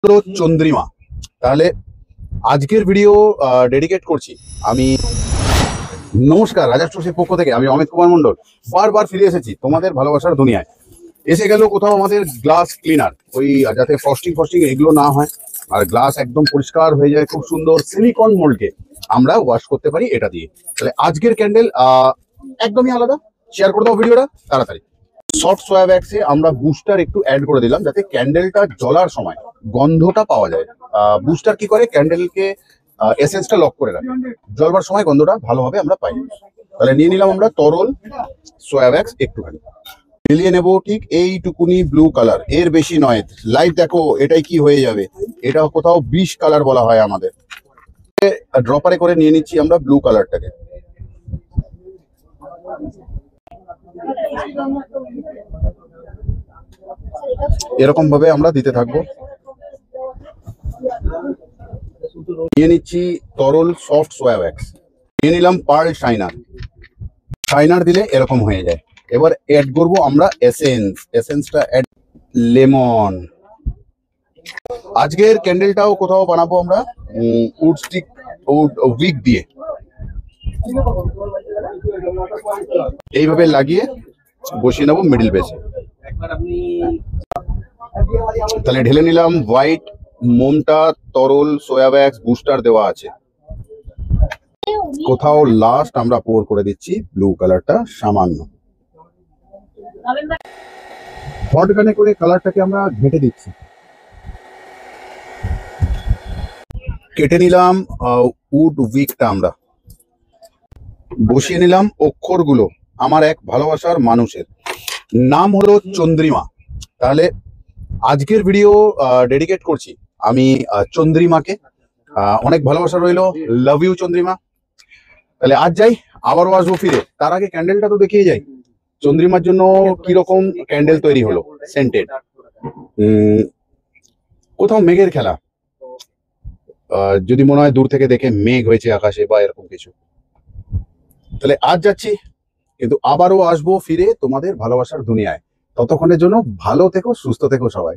হলো চন্দ্রিমা। তাহলে আজকের ভিডিও ডেডিকেট করছি আমি। নমস্কার, রাজা ট্রুসের পক্ষ থেকে আমি অমিত কুমার মন্ডল বারবার ফিরে এসেছি তোমাদের ভালোবাসার দুনিয়ায়। এসে গেল কোথাও আমাদের গ্লাস ক্লিনার, ওই যাতে ফ্রস্টিং ফস্টিং এগুলো না হয় আর গ্লাস একদম পরিষ্কার হয়ে যায়, খুব সুন্দর সিলিকন মোল্ডকে আমরা ওয়াশ করতে পারি এটা দিয়ে। তাহলে আজকের ক্যান্ডেল একদমই আলাদা, শেয়ার করে দাও ভিডিওটা তাড়াতাড়ি। সফট সোয়া ভ্যাক্সে আমরা বুস্টার একটু অ্যাড করে দিলাম যাতে ক্যান্ডেলটা জ্বলার সময় গন্ধটা পাওয়া যায়। বুস্টার কি করে, ক্যান্ডেলকে এসেন্সটা লক করে রাখে, জ্বলবার সময় গন্ধটা ভালোভাবে আমরা পাই। তাহলে নিয়ে নিলাম আমরা তরল সোয়া ভ্যাক্স একটুখানি, মিলিয়ে নেবো ঠিক এইটুকুনি ব্লু কালার, এর বেশি নয়। লাইট দেখো এটাই কি হয়ে যাবে, এটা কোথাও 20 কালার বলা হয় আমাদের। ড্রপারে করে নিয়ে নিচ্ছি আমরা ব্লু কালারটাকে। এরকম ভাবে আমরা দিতে থাকবো। নিয়ে নিচ্ছি তরল সফট সোয়া ভ্যাক্স, নিয়ে নিলাম পার্ল শাইনার। শাইনার দিলে এরকম হয়ে যায়। এবার অ্যাড করবো আমরা এসেন্স, এসেন্সটা অ্যাড লেমন। আজকের ক্যান্ডেলটাও কোথাও বানাবো আমরা উড স্টিক, উড উইক দিয়ে এইভাবে লাগিয়ে বসিয়ে নেবো মিডিল বেসে। তাহলে ঢেলে নিলাম হোয়াইট মোমটা, তরল সোয়া ভ্যাক্স বুস্টার দেওয়া আছে। কোথাও লাস্ট আমরা পোর করে দিচ্ছি ব্লু কালারটা সামান্য। হট গানে করে কালারটাকে আমরা ঘেঁটে দিচ্ছি। কেটে নিলাম উড উইকটা, আমরা বসিয়ে নিলাম অক্ষরগুলো আমার এক ভালোবাসার মানুষের, নাম হলো চন্দ্রিমা। তাহলে আজকের ভিডিও ডেডিকেট করছি আমি চন্দ্রিমাকে। অনেক ভালোবাসা রইলো, লাভ ইউ চন্দ্রিমা। তাহলে আজ যাই, আবারও আসবো ফিরে। তার আগে ক্যান্ডেলটা তো দেখিয়ে যাই চন্দ্রিমার জন্য কিরকম ক্যান্ডেল তৈরি হলো সেন্টেড। কোথাও মেঘের খেলা, যদি মনে হয় দূর থেকে দেখে মেঘ হয়েছে আকাশে বা এরকম কিছু। তাহলে আজ যাচ্ছি, কিন্তু আবারও আসবো ফিরে তোমাদের ভালোবাসার দুনিয়ায়। ততক্ষণের জন্য ভালো থেকো, সুস্থ থেকো সবাই।